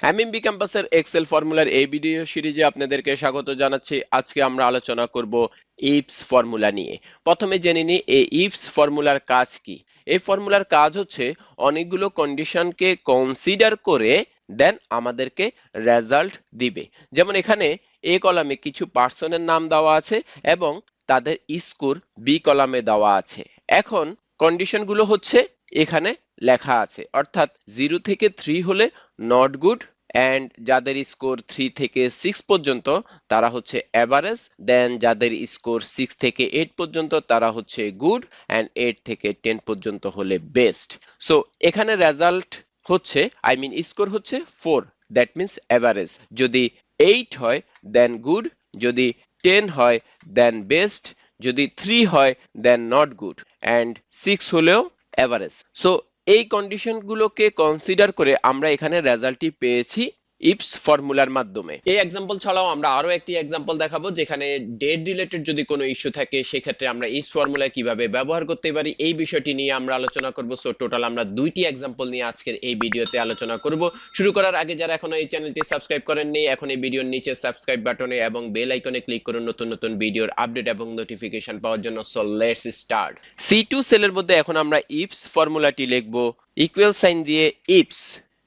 MMB ক্যাম্পাসের Excel ফর্মুলার এই video সিরিজে আপনাদেরকে স্বাগত জানাচ্ছি। আজকে আমরা আলোচনা করব ইফস ফর্মুলা নিয়ে। প্রথমে জেনে নিই এই ইফস ফর্মুলার কাজ কি। এই ফর্মুলার কাজ হচ্ছে অনেকগুলো কন্ডিশনকে কনসিডার করে দেন আমাদেরকে রেজাল্ট দিবে। যেমন এখানে এ কলামে কিছু পার্সনের নাম দেওয়া আছে এবং তাদের স্কোর বি কলামে দেওয়া আছে। এখন কন্ডিশনগুলো হচ্ছে এখানে লেখা আছে, অর্থাৎ 0 থেকে 3 হলে নট গুড, অ্যান্ড যাদের স্কোর 3 থেকে 6 পর্যন্ত তারা হচ্ছে এভারেজ, দেন যাদের স্কোর 6 থেকে 8 পর্যন্ত তারা হচ্ছে গুড, অ্যান্ড 8 থেকে 10 পর্যন্ত হলে বেস্ট। সো এখানে রেজাল্ট হচ্ছে স্কোর হচ্ছে 4, দ্যাট মিনস এভারেজ। যদি 8 হয় দেন গুড, যদি 10 হয় দেন বেস্ট, যদি 3 হয় দেন নট গুড, অ্যান্ড 6 হলেও এভারেজ। সো এই কন্ডিশনগুলোকে কনসিডার করে আমরা এখানে রেজাল্টটি পেয়েছি ইফস ফর্মুলার মাধ্যমে। এই এক্সাম্পল ছাড়াও আমরা আরো একটি এক্সাম্পল দেখাবো যেখানে ডেট রিলেটেড যদি কোনো ইস্যু থাকে সেক্ষেত্রে আমরা ইফস ফর্মুলা কিভাবে ব্যবহার করতে পারি এই বিষয়টি নিয়ে আমরা আলোচনা করব। সো টোটাল আমরা দুইটি এক্সাম্পল নিয়ে আজকের এই ভিডিওতে আলোচনা করব। শুরু করার আগে যারা এখনো এই চ্যানেলটি সাবস্ক্রাইব করেননি, এখন এই ভিডিওর নিচে সাবস্ক্রাইব বাটনে এবং বেল আইকনে ক্লিক করুন নতুন নতুন ভিডিওর আপডেট এবং নোটিফিকেশন পাওয়ার জন্য। So let's start. C2 সেলের মধ্যে এখন আমরা ইফস ফর্মুলাটি লিখব ইকুয়াল সাইন দিয়ে ইফস।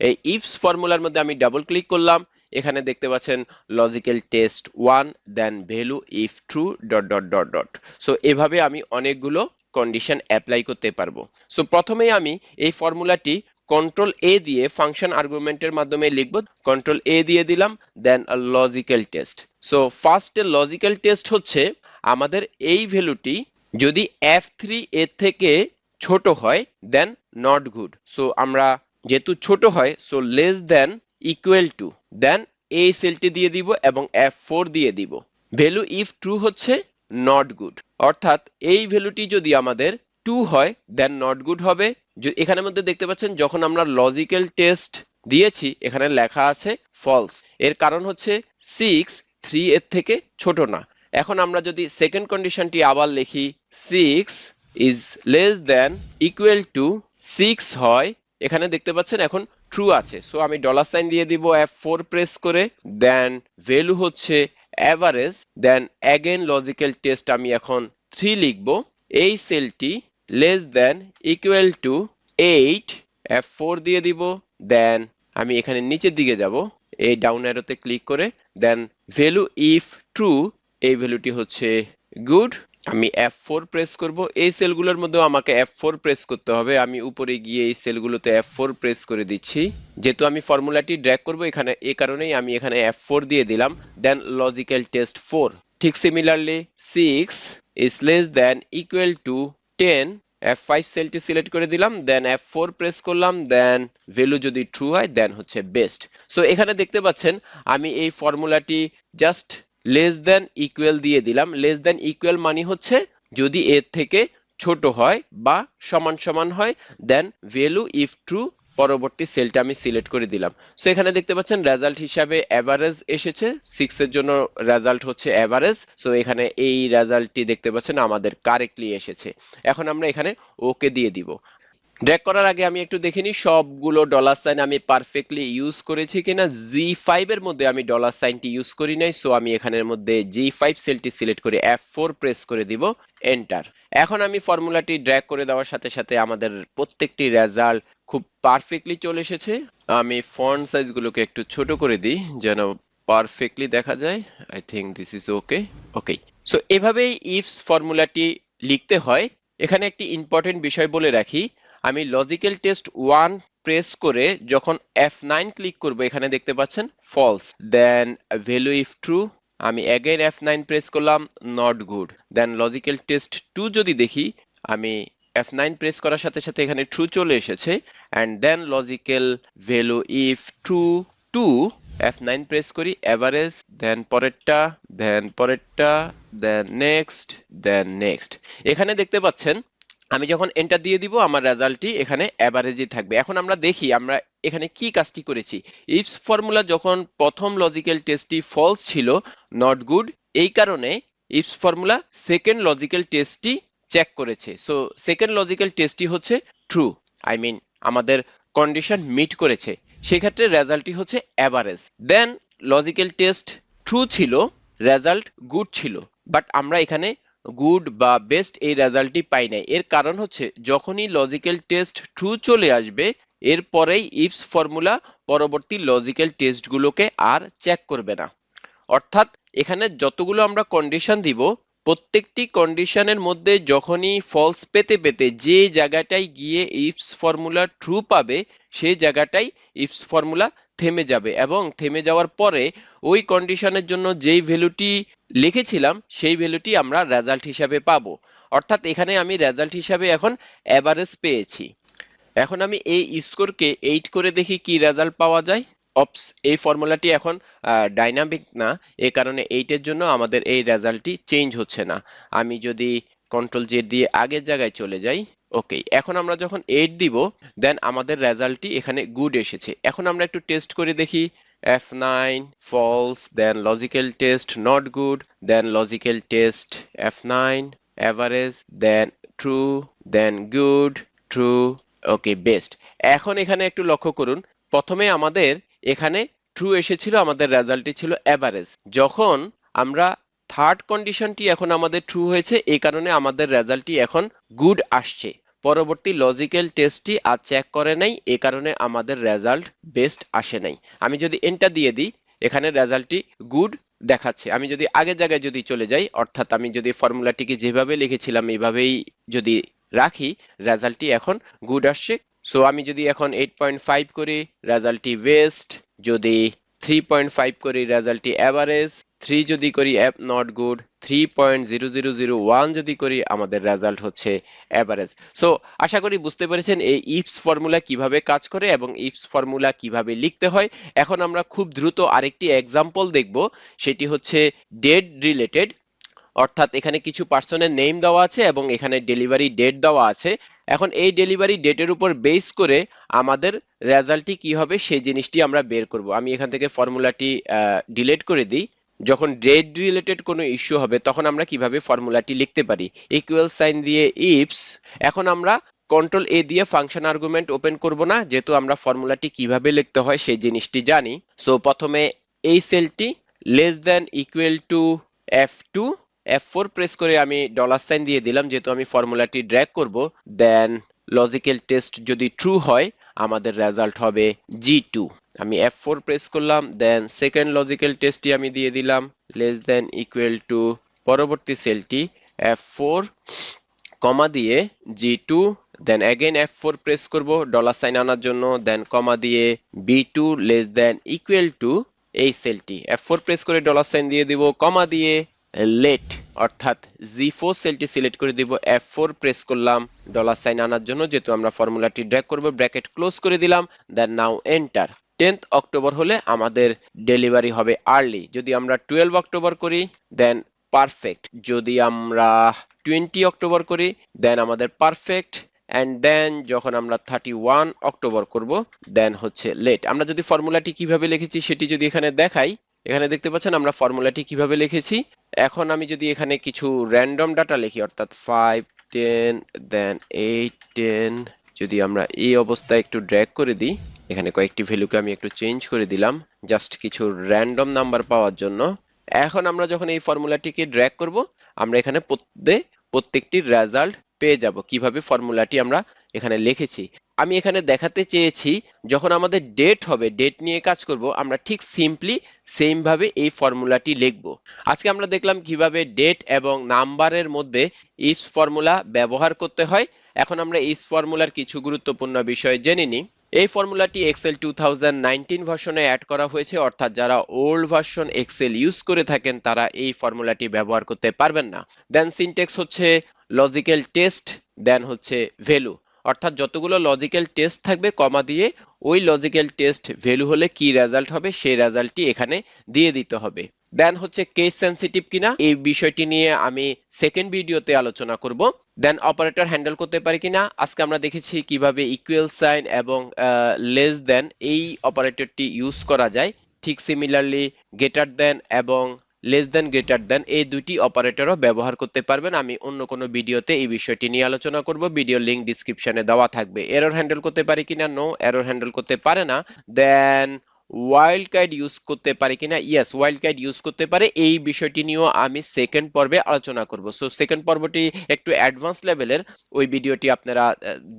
এই ইফস ফর্মুলার মধ্যে আমি ডাবল ক্লিক করলাম, এখানে দেখতে পাচ্ছেন logical test 1 then value if true dot dot dot dot. So এভাবে আমি অনেকগুলো কন্ডিশন অ্যাপ্লাই করতে পারবো। সো প্রথমেই আমি এই ফর্মুলাটি কন্ট্রোল এ দিয়ে ফাংশন আর্গুমেন্টের মাধ্যমে লিখব। কন্ট্রোল এ দিয়ে দিলাম, দেন লজিক্যাল টেস্ট। সো ফার্স্টে লজিক্যাল টেস্ট হচ্ছে আমাদের এই ভ্যালুটি যদি f3 এর থেকে ছোট হয় দেন নট গুড। সো আমরা যেহেতু ছোট হয় so less than equal to, then এই সেলটি দিয়ে দিব এবং F4 দিয়ে দিব। ভ্যালু ইফ ট্রু হচ্ছে নট গুড, অর্থাৎ এই ভ্যালুটি যদি আমাদের 2 হয় দেন নট গুড হবে। এখানের মধ্যে দেখতে পাচ্ছেন যখন আমরা লজিক্যাল টেস্ট দিয়েছি এখানে লেখা আছে ফলস, এর কারণ হচ্ছে 6 3 এর থেকে ছোট না। এখন আমরা যদি সেকেন্ড কন্ডিশনটি আবার লিখি 6 is less than equal two 6 হয়, এখানে দেখতে পাচ্ছেন এখন ট্রু আছে। সো আমি ডলার সাইন দিয়ে দিব F4 প্রেস করে, দেন ভ্যালু হচ্ছে average, then again logical test আমি এখন 3 লিখব। এই সেলটি less than equal to 8, F4 দিয়ে দিব, দেন আমি এখানে নিচের দিকে যাব, এই ডাউন অ্যারোতে ক্লিক করে, দেন ভ্যালু ইফ ট্রু এই ভ্যালুটি হচ্ছে গুড, আমি F4 প্রেস করব। এই সেলগুলোর মধ্যেও আমাকে F4 প্রেস করতে হবে, আমি উপরে গিয়ে এই সেলগুলোতে F4 প্রেস করে দিচ্ছি। যেহেতু আমি ফর্মুলাটি ড্র্যাগ করব এখানে, এই কারণেই আমি এখানে F4 দিয়ে দিলাম, দেন লজিক্যাল টেস্ট 4। ঠিক similarly 6 is less than equal to 10, F5 সেলটি সিলেক্ট করে দিলাম, দেন F4 প্রেস করলাম, দেন ভ্যালু যদি ট্রু হয় দেন হচ্ছে বেস্ট। সো এখানে দেখতে পাচ্ছেন আমি এই ফর্মুলাটি জাস্ট লেস দেন ইকুয়াল দিয়ে দিলাম। লেস দেন ইকুয়াল মানে হচ্ছে যদি এর থেকে ছোট হয় বা সমান সমান হয়, দেন ভ্যালু ইফ ট্রু পরবর্তী সেলটা আমি সিলেক্ট করে দিলাম। সো এখানে দেখতে পাচ্ছেন রেজাল্ট হিসাবে এভারেজ এসেছে, 6 এর জন্য রেজাল্ট হচ্ছে এভারেজ। সো এখানে এই রেজাল্টটি দেখতে পাচ্ছেন আমাদের কারেক্টলি এসেছে। এখন আমরা এখানে ওকে দিয়ে দিব। ড্র্যাগ করার আগে আমি একটু দেখে নিই সবগুলো ডলার সাইন আমি পারফেক্টলি ইউজ করেছি কিনা। G5 এর মধ্যে আমি ডলার সাইনটি ইউজ করি নাই, সো আমি এখানের মধ্যে G5 সেলটি সিলেক্ট করে F4 প্রেস করে দিব, এন্টার। এখন আমি ফর্মুলাটি ড্র্যাগ করে দেওয়ার সাথে সাথে আমাদের প্রত্যেকটি রেজাল্ট খুব পারফেক্টলি চলে এসেছে। আমি ফন্ট সাইজগুলোকে একটু ছোট করে দিই যেন পারফেক্টলি দেখা যায়। I think this is okay. Okay, so এভাবেই ইফস ফর্মুলাটি লিখতে হয়। এখানে একটি ইম্পর্টেন্ট বিষয় বলে রাখি, আমি লজিক্যাল টেস্ট 1 প্রেস করে যখন F9 ক্লিক করব এখানে দেখতে পাচ্ছেন false, then value if true আমি অ্যাগেন F9 প্রেস করলাম, not good. Then logical test 2 যদি দেখি, আমি F9 প্রেস করার সাথে সাথে এখানে ট্রু চলে এসেছে, and then logical value if true 2 F9 press করি, এভারেজ, দেন পরেরটা, দেন পরেরটা, দেন নেক্সট, দেন নেক্সট। এখানে দেখতে পাচ্ছেন আমি যখন এন্টার দিয়ে দিব আমার রেজাল্টটি এখানে এভারেজই থাকবে। এখন আমরা দেখি আমরা এখানে কি কাজটি করেছি। ইফস ফর্মুলা যখন প্রথম লজিক্যাল টেস্টটি ফলস ছিল, নট গুড, এই কারণে ইফস ফর্মুলা সেকেন্ড লজিক্যাল টেস্টটি চেক করেছে। সো সেকেন্ড লজিক্যাল টেস্টটি হচ্ছে ট্রু, আমাদের কন্ডিশন মিট করেছে। সেক্ষেত্রে রেজাল্টটি হচ্ছে average. Then logical test true ছিল, রেজাল্ট গুড ছিল, বাট আমরা এখানে গুড বা বেস্ট এই রেজাল্টটি পাই নাই। এর কারণ হচ্ছে যখনই লজিক্যাল টেস্ট ট্রু চলে আসবে এরপরেই ইফস ফর্মুলা পরবর্তী লজিক্যাল টেস্টগুলোকে আর চেক করবে না। অর্থাৎ এখানে যতগুলো আমরা কন্ডিশন দিব প্রত্যেকটি কন্ডিশনের মধ্যে যখনই ফলস পেতে পেতে যে জায়গাটায় গিয়ে ইফস ফর্মুলা ট্রু পাবে সেই জায়গাটাই ইফস ফর্মুলা থেমে যাবে, এবং থেমে যাওয়ার পরে ওই কন্ডিশনের জন্য যেই ভ্যালুটি লিখেছিলাম সেই ভ্যালুটি আমরা রেজাল্ট হিসাবে পাবো। অর্থাৎ এখানে আমি রেজাল্ট হিসাবে এখন অ্যাভারেজ পেয়েছি। এখন আমি এই স্কোরকে 8 করে দেখি কি রেজাল্ট পাওয়া যায়। অপস, এই ফর্মুলাটি এখন ডাইনামিক না, এই কারণে 8 এর জন্য আমাদের এই রেজাল্টটি চেঞ্জ হচ্ছে না। আমি যদি কন্ট্রোল জেড দিয়ে আগের জায়গায় চলে যাই, ওকে, এখন আমরা যখন 8 দিব দেন আমাদের রেজাল্টটি এখানে গুড এসেছে। এখন আমরা একটু টেস্ট করে দেখি। F9 false, then logical test not good, then logical test F9 average, then true, then good, true, okay, best. এখন এখানে একটু লক্ষ্য করুন, প্রথমে আমাদের এখানে ট্রু এসেছিল, আমাদের রেজাল্টটি ছিল অ্যাভারেজ। যখন আমরা থার্ড কন্ডিশনটি এখন আমাদের ট্রু হয়েছে, এই কারণে আমাদের রেজাল্টটি এখন গুড আসছে। পরবর্তী লজিক্যাল টেস্টটি আর চেক করে নাই, এই কারণে আমাদের রেজাল্ট বেস্ট আসে নাই। আমি যদি এন্টার দিয়ে দিই এখানে রেজাল্টটি গুড দেখাচ্ছে। আমি যদি আগের জায়গায় যদি চলে যাই, অর্থাৎ আমি যদি ফর্মুলাটিকে যেভাবে লিখেছিলাম এইভাবেই যদি রাখি, রেজাল্টটি এখন গুড আসছে। সো আমি যদি এখন 8.5 করি রেজাল্টটি বেস্ট, যদি 3.5 করি রেজাল্টটি অ্যাভারেজ, 3 যদি করি নট গুড, 3.0001 যদি করি আমাদের রেজাল্ট হচ্ছে অ্যাভারেজ। সো আশা করি বুঝতে পেরেছেন এই ইফস ফর্মুলা কিভাবে কাজ করে এবং ইফস ফর্মুলা কিভাবে লিখতে হয়। এখন আমরা খুব দ্রুত আরেকটি এক্সাম্পল দেখব, সেটি হচ্ছে ডেট রিলেটেড। অর্থাৎ এখানে কিছু পার্সনের নেম দেওয়া আছে এবং এখানে ডেলিভারি ডেট দেওয়া আছে। এখন এই ডেলিভারি ডেটের উপর বেস করে আমাদের রেজাল্টটি কি হবে সেই জিনিসটি আমরা বের করব। আমি এখান থেকে ফর্মুলাটি ডিলিট করে দিই। যখন ডেট রিলেটেড কোনো ইস্যু হবে তখন আমরা কিভাবে ফর্মুলাটি লিখতে পারি, ইকুয়াল সাইন দিয়ে ইফস। এখন আমরা কন্ট্রোল এ দিয়ে ফাংশন আর্গুমেন্ট ওপেন করব না, যেহেতু আমরা ফর্মুলাটি কিভাবে লিখতে হয় সেই জিনিসটি জানি। সো প্রথমে এই সেলটি less than equal to F2, F4 press করে আমি ডলার সাইন দিয়ে দিলাম, যেহেতু আমি ফর্মুলাটি ড্র্যাগ করব। দেন লজিক্যাল টেস্ট যদি ট্রু হয় আমাদের রেজাল্ট হবে G2। আমি F4 প্রেস করলাম, দেন সেকেন্ড লজিক্যাল টেস্টটি আমি দিয়ে দিলাম লেস দেন ইকুয়াল টু পরবর্তী সেলটি F4 কমা দিয়ে G2, then again F4 press করব ডলার সাইন আনার জন্য, দেন কমা দিয়ে B2 less than equal two এই সেলটি F4 প্রেস করে ডলার সাইন দিয়ে দিব, কমা দিয়ে লেট, অর্থাৎ G4 সেলটি সিলেক্ট করে দিব, F4 প্রেস করলাম ডলার সাইন আনার জন্য, যেহেতু আমরা ফর্মুলাটি ড্র্যাগ করব, ব্র্যাকেট ক্লোজ করে দিলাম, দেন নাও এন্টার। 10th অক্টোবর হলে আমাদের ডেলিভারি হবে আর্লি। যদি আমরা 12 অক্টোবর করি দেন পারফেক্ট, যদি আমরা 20 অক্টোবর করি দেন আমাদের পারফেক্ট, অ্যান্ড দেন যখন আমরা 31 অক্টোবর করব দেন হচ্ছে লেট। আমরা যদি ফর্মুলাটি কিভাবে লিখেছি সেটি যদি এখানে দেখাই, এখানে দেখতে পাচ্ছেন আমরা ফর্মুলাটি কিভাবে লিখেছি। এখন আমি যদি এখানে কিছু র্যান্ডম ডাটা লিখি, অর্থাৎ 5 10 দেন 8 10, যদি আমরা এই অবস্থায় একটু ড্র্যাগ করে দিই, এখানে কয়েকটি ভ্যালুকে আমি একটু চেঞ্জ করে দিলাম জাস্ট কিছু র্যান্ডম নাম্বার পাওয়ার জন্য। এখন আমরা যখন এই ফর্মুলাটিকে ড্র্যাগ করব আমরা এখানে প্রত্যেকটি রেজাল্ট পেয়ে যাব কিভাবে ফর্মুলাটি আমরা এখানে লিখেছি। আমি এখানে দেখাতে চেয়েছি যখন আমাদের ডেট হবে, ডেট নিয়ে কাজ করব, আমরা ঠিক সিম্পলি সেম ভাবে এই ফর্মুলাটি লিখব। আজকে আমরা দেখলাম কিভাবে ডেট এবং নাম্বারের মধ্যে ইফ ফর্মুলা ব্যবহার করতে হয়। এখন আমরা ইফ ফর্মুলার কিছু গুরুত্বপূর্ণ বিষয় জেনে নিই। এই ফর্মুলাটি এক্সেল 2019 ভার্সনে অ্যাড করা হয়েছে, অর্থাৎ যারা ওল্ড ভার্সন এক্সেল ইউজ করে থাকেন তারা এই ফর্মুলাটি ব্যবহার করতে পারবেন না। দেন সিনট্যাক্স হচ্ছে লজিক্যাল টেস্ট, দেন হচ্ছে ভ্যালু, অর্থাৎ যতগুলো লজিক্যাল টেস্ট থাকবে কমা দিয়ে ওই লজিক্যাল টেস্ট ভ্যালু হলে কি রেজাল্ট হবে সেই রেজাল্টটি এখানে দিয়ে দিতে হবে। দেন হচ্ছে কেস সেনসিটিভ কিনা এই বিষয়টি নিয়ে আমি সেকেন্ড ভিডিওতে আলোচনা করব। দেন অপারেটর হ্যান্ডেল করতে পারি কিনা, আজকে আমরা দেখেছি কিভাবে ইকুয়াল সাইন এবং লেস দেন এই অপারেটরটি ইউজ করা যায়। ঠিক সিমিলারলি গ্রেটার দেন এবং লেস দেন, গ্রেটার দেন এই দুইটি অপারেটরও ব্যবহার করতে পারবেন। আমি অন্য কোনো ভিডিওতে এই বিষয়টি নিয়ে আলোচনা করব, ভিডিও লিংক ডিসক্রিপশনে দেওয়া থাকবে। এরর হ্যান্ডেল করতে পারে কিনা? নো, এরর হ্যান্ডেল করতে পারে না। দেন ওয়াইল্ড কার্ড ইউজ করতে পারে কিনা? ইয়েস, ওয়াইল্ড কার্ড ইউজ করতে পারে। এই বিষয়টি নিয়েও আমি সেকেন্ড পর্বে আলোচনা করব। সো সেকেন্ড পর্বটি একটু অ্যাডভান্স লেভেলের, ওই ভিডিওটি আপনারা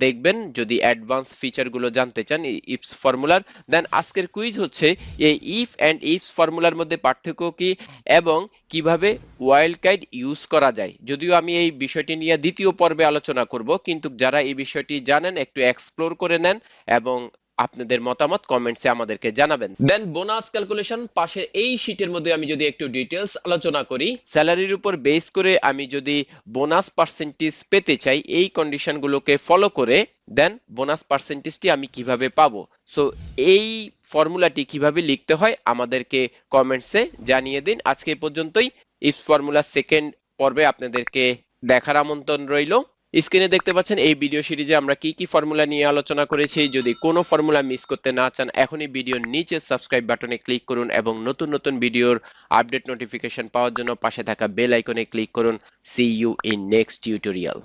দেখবেন যদি অ্যাডভান্স ফিচারগুলো জানতে চান ইফস ফর্মুলার। দেন আজকের কুইজ হচ্ছে এই ইফ অ্যান্ড ইফস ফর্মুলার মধ্যে পার্থক্য কি এবং কিভাবে ওয়াইল্ড কার্ড ইউজ করা যায়। যদিও আমি এই বিষয়টি নিয়ে দ্বিতীয় পর্বে আলোচনা করব, কিন্তু যারা এই বিষয়টি জানেন একটু এক্সপ্লোর করে নেন এবং আপনাদের মতামত কমেন্টসে আমাদেরকে জানাবেন। দেন বোনাস ক্যালকুলেশন পাশে এই শীটের মধ্যে আমি যদি একটু ডিটেলস আলোচনা করি, স্যালারির উপর বেস করে আমি যদি বোনাস পার্সেন্টেজ পেতে চাই এই কন্ডিশনগুলোকে ফলো করে, দেন বোনাস পার্সেন্টেজটি আমি কিভাবে পাবো। সো এই ফর্মুলাটি কিভাবে লিখতে হয় আমাদেরকে কমেন্টসে জানিয়ে দিন। আজকে এই পর্যন্তই। ইফ ফর্মুলা সেকেন্ড পর্বে আপনাদেরকে দেখার আমন্ত্রণ রইল। স্ক্রিনে দেখতে পাচ্ছেন এই ভিডিও সিরিজে আমরা কি কি ফর্মুলা নিয়ে আলোচনা করেছি। যদি কোনো ফর্মুলা মিস করতে না চান, এখনই ভিডিওর নিচে সাবস্ক্রাইব বাটনে ক্লিক করুন এবং নতুন নতুন ভিডিওর আপডেট নোটিফিকেশন পাওয়ার জন্য পাশে থাকা বেল আইকনে ক্লিক করুন। See you in next tutorial.